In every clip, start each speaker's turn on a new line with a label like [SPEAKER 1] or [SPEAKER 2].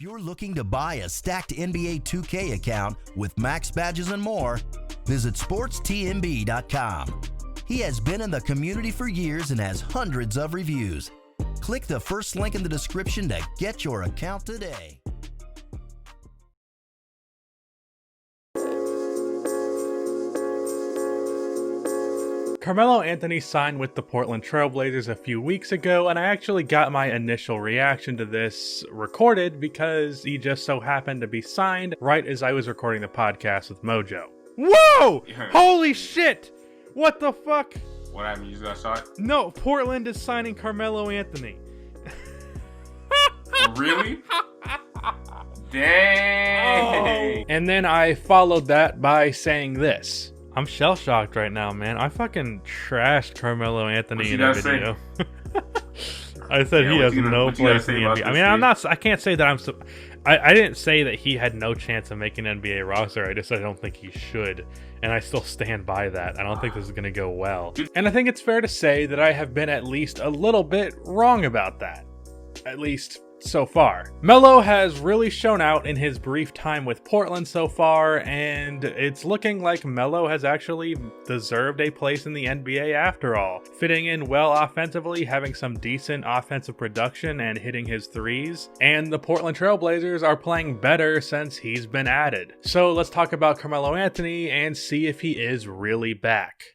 [SPEAKER 1] If you're looking to buy a stacked NBA 2K account with max badges and more, visit sportstmb.com. He has been in the community for years and has hundreds of reviews. Click the first link in the description to get your account today.
[SPEAKER 2] Carmelo Anthony signed with the Portland Trail Blazers a few weeks ago, and I actually got my initial reaction to this recorded because he just so happened to be signed right as I was recording the podcast with Mojo. Whoa! Holy shit! What the fuck?
[SPEAKER 3] What happened? You just got shot?
[SPEAKER 2] No, Portland is signing Carmelo Anthony.
[SPEAKER 3] Really? Dang!
[SPEAKER 2] Oh. And then I followed that by saying this. I'm shell-shocked right now, man. I fucking trashed Carmelo Anthony in a video. I said he has no place in the NBA. I mean, I can't say that I didn't say that he had no chance of making an NBA roster. I just said I don't think he should. And I still stand by that. I don't think this is going to go well. And I think it's fair to say that I have been at least a little bit wrong about that. At least so far. Melo has really shown out in his brief time with Portland so far, and it's looking like Melo has actually deserved a place in the NBA after all. Fitting in well offensively, having some decent offensive production, and hitting his threes. And the Portland Trail Blazers are playing better since he's been added. So let's talk about Carmelo Anthony and see if he is really back.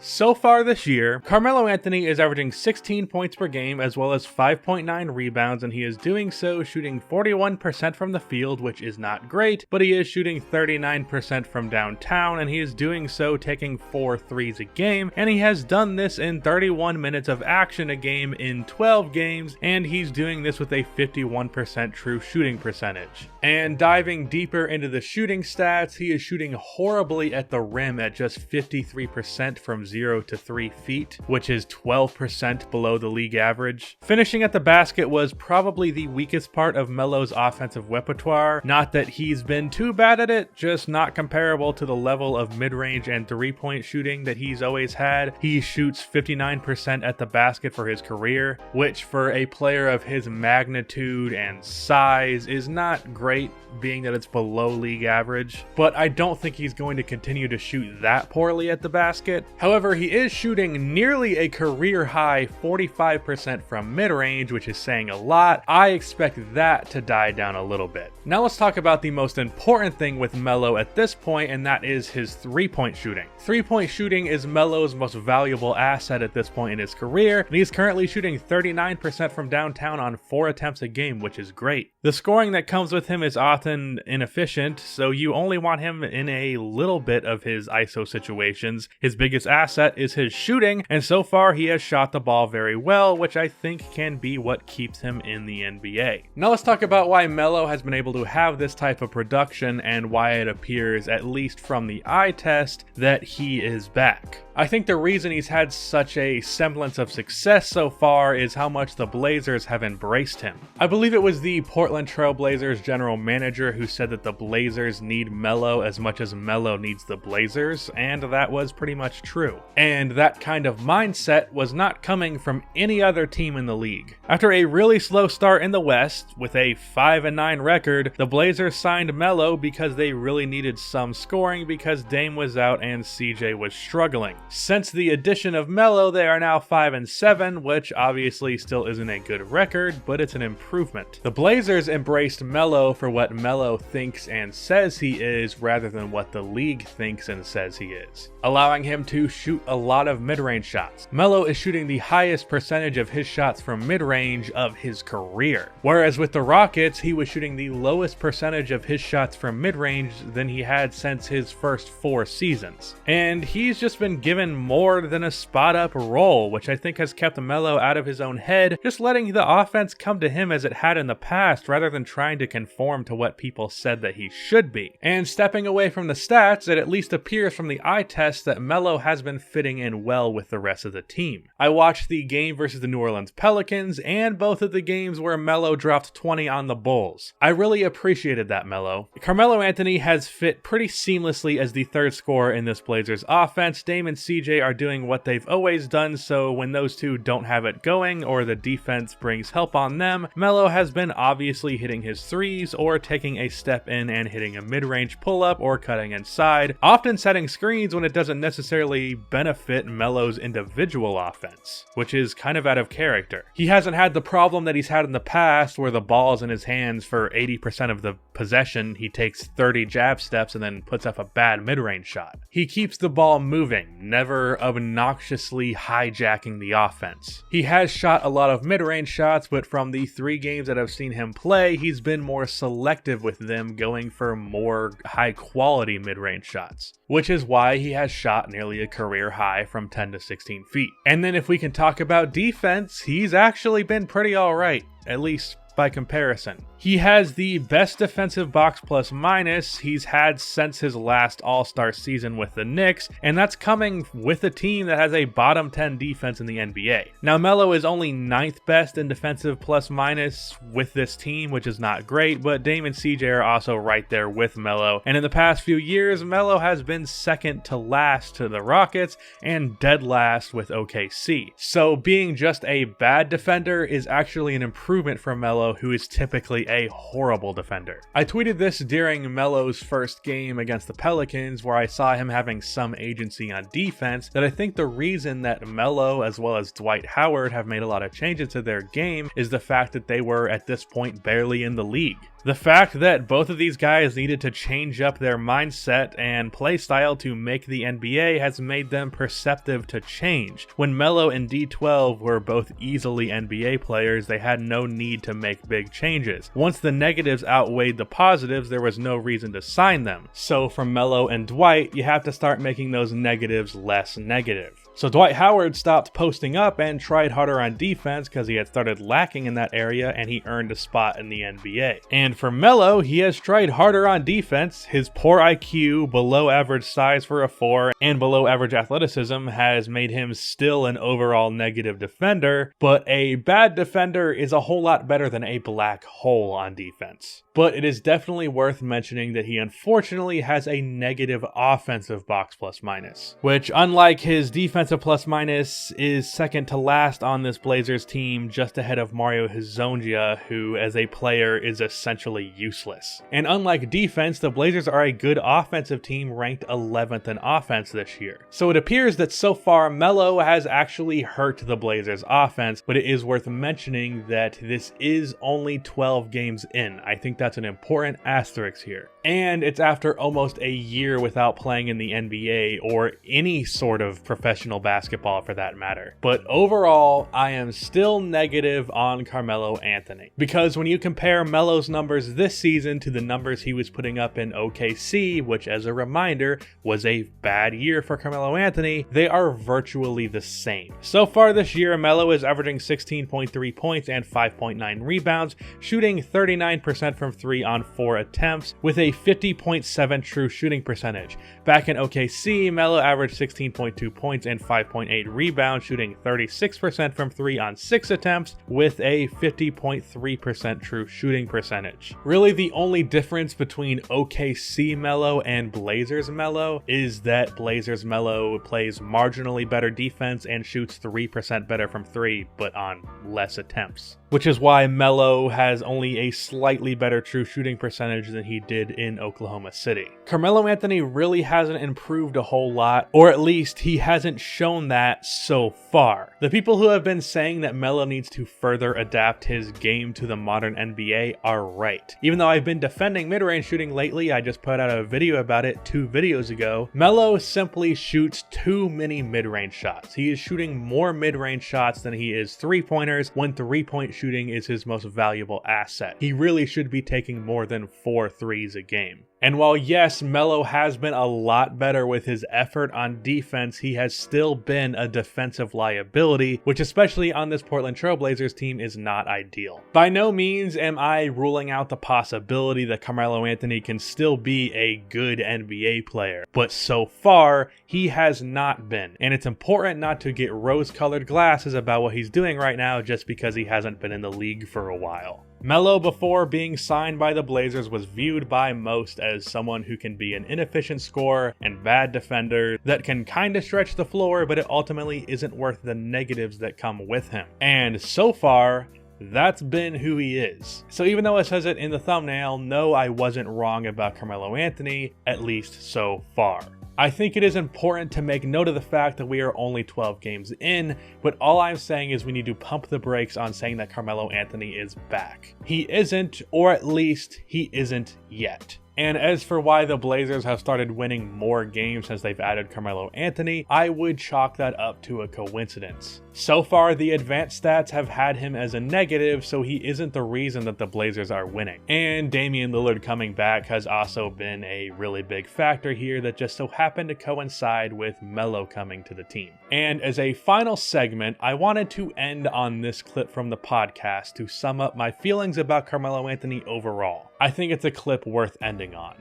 [SPEAKER 2] So far this year, Carmelo Anthony is averaging 16 points per game as well as 5.9 rebounds, and he is doing so shooting 41% from the field, which is not great, but he is shooting 39% from downtown, and he is doing so taking 4 threes a game, and he has done this in 31 minutes of action a game in 12 games, and he's doing this with a 51% true shooting percentage. And diving deeper into the shooting stats, he is shooting horribly at the rim at just 53% from 0 to 3 feet, which is 12% below the league average. Finishing at the basket was probably the weakest part of Melo's offensive repertoire. Not that he's been too bad at it, just not comparable to the level of mid-range and three-point shooting that he's always had. He shoots 59% at the basket for his career, which for a player of his magnitude and size is not great, being that it's below league average. But I don't think he's going to continue to shoot that poorly at the basket. However, he is shooting nearly a career high 45% from mid-range, which is saying a lot. I expect that to die down a little bit. Now let's talk about the most important thing with Melo at this point, and that is his three-point shooting. Three-point shooting is Melo's most valuable asset at this point in his career, and he's currently shooting 39% from downtown on 4 attempts a game, which is great. The scoring that comes with him is often inefficient, so you only want him in a little bit of his ISO situations. His biggest asset is his shooting, and so far he has shot the ball very well, which I think can be what keeps him in the NBA. Now let's talk about why Melo has been able to have this type of production and why it appears, at least from the eye test, that he is back. I think the reason he's had such a semblance of success so far is how much the Blazers have embraced him. I believe it was the Portland Trail Blazers general manager who said that the Blazers need Melo as much as Melo needs the Blazers, and that was pretty much true. And that kind of mindset was not coming from any other team in the league. After a really slow start in the West, with a 5-9 record, the Blazers signed Melo because they really needed some scoring because Dame was out and CJ was struggling. Since the addition of Melo, they are now 5-7, which obviously still isn't a good record, but it's an improvement. The Blazers embraced Melo for what Melo thinks and says he is, rather than what the league thinks and says he is, allowing him to shoot a lot of mid-range shots. Melo is shooting the highest percentage of his shots from mid-range of his career, whereas with the Rockets, he was shooting the lowest percentage of his shots from mid-range than he had since his first 4 seasons. And he's just been given more than a spot-up role, which I think has kept Melo out of his own head, just letting the offense come to him as it had in the past rather than trying to conform to what people said that he should be. And stepping away from the stats, it at least appears from the eye test that Melo has been fitting in well with the rest of the team. I watched the game versus the New Orleans Pelicans and both of the games where Melo dropped 20 on the Bulls. I really appreciated that, Melo. Carmelo Anthony has fit pretty seamlessly as the third scorer in this Blazers offense. Dame and CJ are doing what they've always done, so when those two don't have it going or the defense brings help on them, Melo has been obviously hitting his threes or taking a step in and hitting a mid-range pull-up or cutting inside, often setting screens when it doesn't necessarily benefit Melo's individual offense, which is kind of out of character. He hasn't had the problem that he's had in the past where the ball's in his hands for 80% of the possession, he takes 30 jab steps and then puts up a bad mid-range shot. He keeps the ball moving, never obnoxiously hijacking the offense. He has shot a lot of mid-range shots, but from the 3 games that I've seen him play, he's been more selective with them, going for more high-quality mid-range shots, which is why he has shot nearly a career high from 10 to 16 feet. And then if we can talk about defense, he's actually been pretty alright, at least by comparison. He has the best defensive box plus minus he's had since his last All-Star season with the Knicks, and that's coming with a team that has a bottom 10 defense in the NBA. Now, Melo is only 9th best in defensive plus minus with this team, which is not great, but Dame and CJ are also right there with Melo, and in the past few years, Melo has been second to last to the Rockets and dead last with OKC. So being just a bad defender is actually an improvement for Melo, who is typically a horrible defender. I tweeted this during Melo's first game against the Pelicans, where I saw him having some agency on defense, that I think the reason that Melo as well as Dwight Howard have made a lot of changes to their game is the fact that they were at this point barely in the league. The fact that both of these guys needed to change up their mindset and play style to make the NBA has made them perceptive to change. When Melo and D12 were both easily NBA players, they had no need to make big changes. Once the negatives outweighed the positives, there was no reason to sign them. So for Melo and Dwight, you have to start making those negatives less negative. So Dwight Howard stopped posting up and tried harder on defense because he had started lacking in that area, and he earned a spot in the NBA. And for Melo, he has tried harder on defense. His poor IQ, below average size for a 4, and below average athleticism has made him still an overall negative defender, but a bad defender is a whole lot better than a black hole on defense. But it is definitely worth mentioning that he unfortunately has a negative offensive box plus minus, which, unlike his defensive plus minus, is second to last on this Blazers team, just ahead of Mario Hezonja, who as a player is essentially useless. And unlike defense, the Blazers are a good offensive team, ranked 11th in offense this year. So it appears that so far Melo has actually hurt the Blazers offense, but it is worth mentioning that this is only 12 games in. I think that's an important asterisk here. And it's after almost a year without playing in the NBA or any sort of professional basketball for that matter. But overall, I am still negative on Carmelo Anthony. Because when you compare Melo's numbers this season to the numbers he was putting up in OKC, which as a reminder was a bad year for Carmelo Anthony, they are virtually the same. So far this year, Melo is averaging 16.3 points and 5.9 rebounds, shooting 39% from 3 on 4 attempts, with a 50.7 true shooting percentage. Back in OKC, Melo averaged 16.2 points and 5.8 rebounds, shooting 36% from 3 on 6 attempts, with a 50.3% true shooting percentage. Really, the only difference between OKC Melo and Blazers Melo is that Blazers Melo plays marginally better defense and shoots 3% better from 3, but on less attempts. Which is why Melo has only a slightly better true shooting percentage than he did in Oklahoma City. Carmelo Anthony really hasn't improved a whole lot, or at least he hasn't shown that so far. The people who have been saying that Melo needs to further adapt his game to the modern NBA are right. Even though I've been defending mid-range shooting lately, I just put out a video about it 2 videos ago, Melo simply shoots too many mid-range shots. He is shooting more mid-range shots than he is three-pointers when three-point shooting is his most valuable asset. He really should be taking more than 4 threes a game. And while yes, Melo has been a lot better with his effort on defense, he has still been a defensive liability, which especially on this Portland Trailblazers team is not ideal. By no means am I ruling out the possibility that Carmelo Anthony can still be a good NBA player, but so far he has not been. And it's important not to get rose-colored glasses about what he's doing right now just because he hasn't been in the league for a while. Melo, before being signed by the Blazers, was viewed by most as someone who can be an inefficient scorer and bad defender that can kind of stretch the floor, but it ultimately isn't worth the negatives that come with him. And so far, that's been who he is. So even though it says it in the thumbnail, no, I wasn't wrong about Carmelo Anthony, at least so far. I think it is important to make note of the fact that we are only 12 games in, but all I'm saying is we need to pump the brakes on saying that Carmelo Anthony is back. He isn't, or at least he isn't yet. And as for why the Blazers have started winning more games since they've added Carmelo Anthony, I would chalk that up to a coincidence. So far, the advanced stats have had him as a negative, so he isn't the reason that the Blazers are winning. And Damian Lillard coming back has also been a really big factor here that just so happened to coincide with Melo coming to the team. And as a final segment, I wanted to end on this clip from the podcast to sum up my feelings about Carmelo Anthony overall. I think it's a clip worth ending on.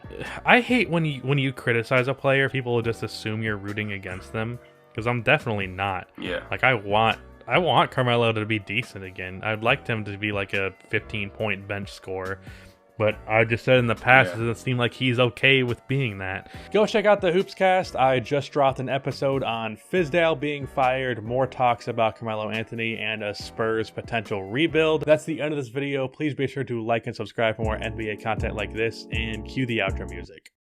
[SPEAKER 2] I hate when you criticize a player, people will just assume you're rooting against them, because I'm definitely not.
[SPEAKER 3] Yeah.
[SPEAKER 2] Like I want Carmelo to be decent again. I'd like him to be like a 15-point bench scorer. But I just said in the past, It doesn't seem like he's okay with being that. Go check out the Hoopscast. I just dropped an episode on Fizdale being fired, more talks about Carmelo Anthony, and a Spurs potential rebuild. That's the end of this video. Please be sure to like and subscribe for more NBA content like this, and cue the outro music.